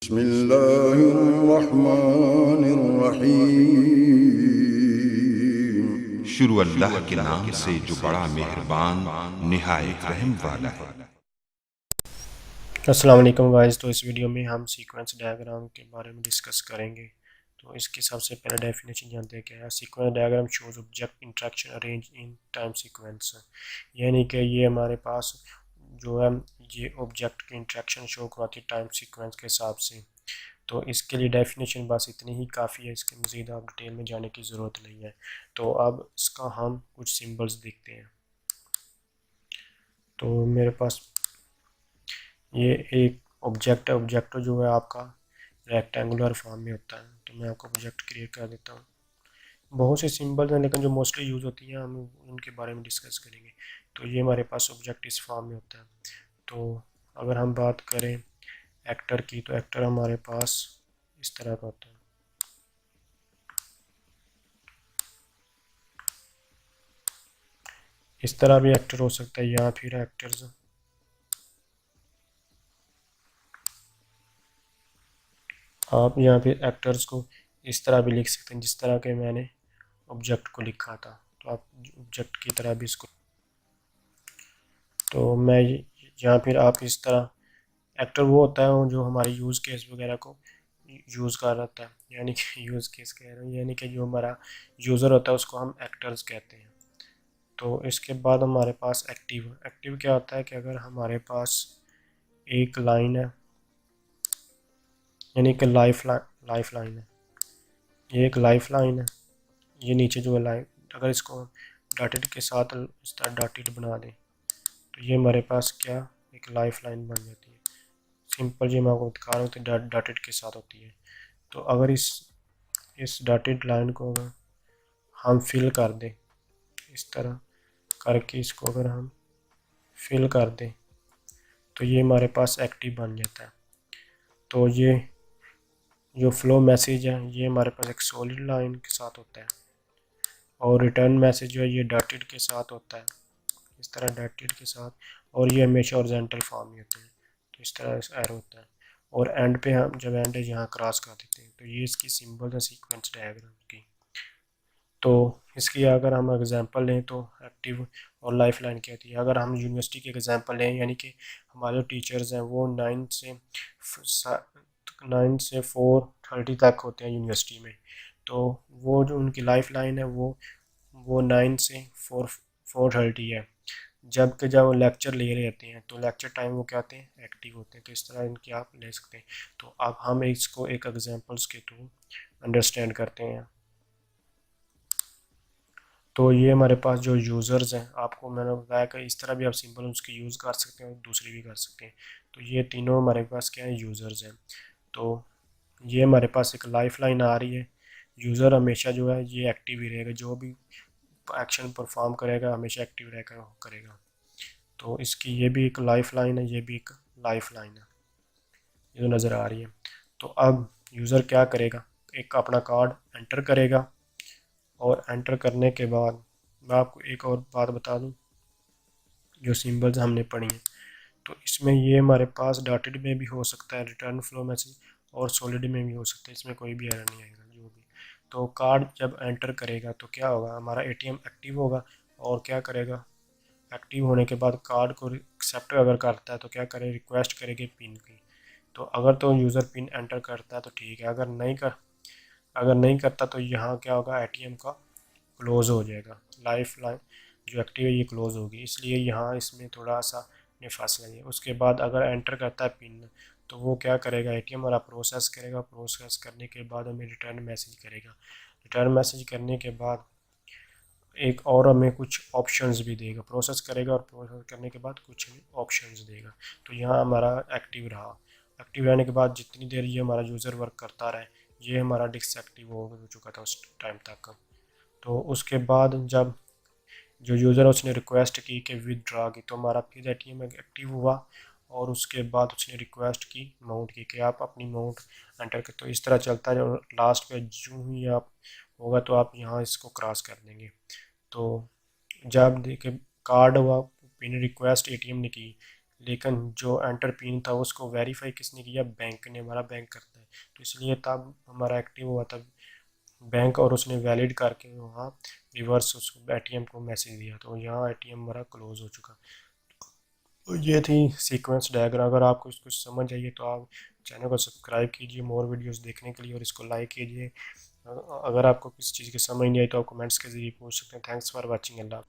बिस्मिल्लाहिर्रहमानिर्रहीम। शुरू अल्लाह के नाम से जो बड़ा मेहरबान निहायत रहम वाला है। अस्सलाम वालेकुम गाइस। तो इस वीडियो में हम सीक्वेंस डायग्राम के बारे में डिस्कस करेंगे। तो इसकी सबसे पहले डेफिनेशन जानते हैं क्या है। Sequence diagram shows object interaction arrange in time sequence, यानी कि ये हमारे पास जो है ये ऑब्जेक्ट की इंटरेक्शन शो करवाती है टाइम सीक्वेंस के हिसाब से। तो इसके लिए डेफिनेशन बस इतनी ही काफ़ी है, इसके मज़ीद आप डिटेल में जाने की ज़रूरत नहीं है। तो अब इसका हम कुछ सिम्बल्स देखते हैं। तो मेरे पास ये एक ऑब्जेक्ट है। ऑब्जेक्ट जो है आपका रेक्टेंगुलर फॉर्म में होता है। तो मैं आपको प्रोजेक्ट क्रिएट कर देता हूँ। बहुत से सिंबल्स हैं, लेकिन जो मोस्टली यूज़ होती हैं हम उनके बारे में डिस्कस करेंगे। तो ये हमारे पास ऑब्जेक्ट इस फॉर्म में होता है। तो अगर हम बात करें एक्टर की, तो एक्टर हमारे पास इस तरह का होता है। इस तरह भी एक्टर हो सकता है, या फिर एक्टर्स आप यहाँ पे एक्टर्स को इस तरह भी लिख सकते हैं जिस तरह के मैंने ऑब्जेक्ट को लिखा था। तो आप ऑब्जेक्ट की तरह भी इसको, तो मैं यहाँ फिर आप इस तरह, एक्टर वो होता है जो हमारी यूज़ केस वगैरह को यूज़ कर रहता है, यानी कि यूज़ केस कह रहा हूँ, यानी कि जो हमारा यूज़र होता है उसको हम एक्टर्स कहते हैं। तो इसके बाद हमारे पास एक्टिव। एक्टिव क्या होता है कि अगर हमारे पास एक लाइन है, यानी कि लाइफ लाइन है, ये एक लाइफ लाइन है, ये नीचे जो है लाइन, अगर इसको डॉटेड के साथ इस तरह डॉटेड बना दें तो ये हमारे पास क्या एक लाइफ लाइन बन जाती है। सिंपल जी मैं आपको दिखा रहा हूँ, तो डॉटेड के साथ होती है। तो अगर इस डॉटेड लाइन को अगर हम फिल कर दें, इस तरह करके इसको अगर हम फिल कर दें तो ये हमारे पास एक्टिव बन जाता है। तो ये जो फ्लो मैसेज है ये हमारे पास एक सॉलिड लाइन के साथ होता है, और रिटर्न मैसेज जो है ये डॉटेड के साथ होता है, इस तरह डॉटेड के साथ, और ये हमेशा हॉरिजॉन्टल फॉर्म में होते हैं। तो इस तरह एरो होता है, और एंड पे हम जब एंड यहाँ क्रॉस कर देते हैं तो ये इसकी सिंबल है सीक्वेंस डायग्राम की। तो इसकी अगर हम एग्जांपल लें तो एक्टिव और लाइफ लाइन क्या होती है। अगर हम यूनिवर्सिटी की एग्जांपल लें, यानी कि हमारे जो टीचर्स हैं वो 9 से 4:30 तक होते हैं यूनिवर्सिटी में। तो वो जो उनकी लाइफ लाइन है वो 9 से 4:30 है। जबकि जब वो लेक्चर ले रहे होते हैं तो लेक्चर टाइम वो क्या होते हैं एक्टिव होते हैं। तो इस तरह इनकी आप ले सकते हैं। तो अब हम इसको एक एग्जांपल्स के थ्रू अंडरस्टैंड करते हैं। तो ये हमारे पास जो यूज़र्स हैं, आपको मैंने बताया कि इस तरह भी आप सिंपल उसकी यूज़ कर सकते हैं और दूसरी भी कर सकते हैं। तो ये तीनों हमारे पास क्या है यूज़र्स हैं। तो ये हमारे पास एक लाइफ लाइन आ रही है। यूज़र हमेशा जो है ये एक्टिव ही रहेगा, जो भी एक्शन परफॉर्म करेगा हमेशा एक्टिव रहेगा करेगा। तो इसकी ये भी एक लाइफ लाइन है, ये भी एक लाइफ लाइन है, ये जो नज़र आ रही है। तो अब यूज़र क्या करेगा, एक अपना कार्ड एंटर करेगा, और एंटर करने के बाद मैं आपको एक और बात बता दूं, जो सिंबल्स हमने पढ़ी हैं तो इसमें ये हमारे पास डॉटेड में भी हो सकता है रिटर्न फ्लो मैसेज, और सॉलिड में भी हो सकता है, इसमें कोई भी एरर नहीं आएगा जो भी। तो कार्ड जब एंटर करेगा तो क्या होगा, हमारा एटीएम एक्टिव होगा, और क्या करेगा, एक्टिव होने के बाद कार्ड को एक्सेप्ट अगर करता है तो क्या करे, रिक्वेस्ट करेगी पिन की। तो अगर तो यूज़र पिन एंटर करता है तो ठीक है, अगर नहीं करता तो यहाँ क्या होगा, एटीएम का क्लोज़ हो जाएगा, लाइफ लाइन जो एक्टिव है ये क्लोज़ होगी। इसलिए यहाँ इसमें थोड़ा सा ने फासला है। उसके बाद अगर एंटर करता है पिन तो वो क्या करेगा, एटीएम वाला प्रोसेस करेगा, प्रोसेस करने के बाद हमें रिटर्न मैसेज करेगा। रिटर्न मैसेज करने के बाद एक और हमें कुछ ऑप्शंस भी देगा, प्रोसेस करेगा और प्रोसेस करने के बाद कुछ ऑप्शंस देगा। तो यहाँ हमारा एक्टिव रहा। एक्टिव रहने के बाद जितनी देर ये हमारा यूज़र वर्क करता रहे, ये हमारा डिस्क एक्टिव हो चुका था उस टाइम तक। तो उसके बाद जब जो यूज़र है उसने रिक्वेस्ट की कि विदड्रा की, तो हमारा फिर एटीएम एक्टिव हुआ, और उसके बाद उसने रिक्वेस्ट की अमाउंट की कि आप अपनी अमाउंट एंटर कर। तो इस तरह चलता है, और लास्ट पे जो ही आप होगा तो आप यहाँ इसको क्रॉस कर देंगे। तो जब देखिए कार्ड हुआ, पिन रिक्वेस्ट एटीएम ने की, लेकिन जो एंटर पिन था उसको वेरीफाई किसने किया, बैंक ने, हमारा बैंक करता है। तो इसलिए तब हमारा एक्टिव हुआ था बैंक, और उसने वैलिड करके वहाँ रिवर्स उसको एटीएम को मैसेज दिया, तो यहाँ एटीएम हमारा क्लोज हो चुका। तो ये थी सीक्वेंस डायग्राम। अगर आपको कुछ समझ आई है तो आप चैनल को सब्सक्राइब कीजिए मोर वीडियोस देखने के लिए, और इसको लाइक कीजिए। अगर आपको किसी चीज़ की समझ नहीं आई तो आप कमेंट्स के जरिए पूछ सकते हैं। Thanks for watching. अल्लाह।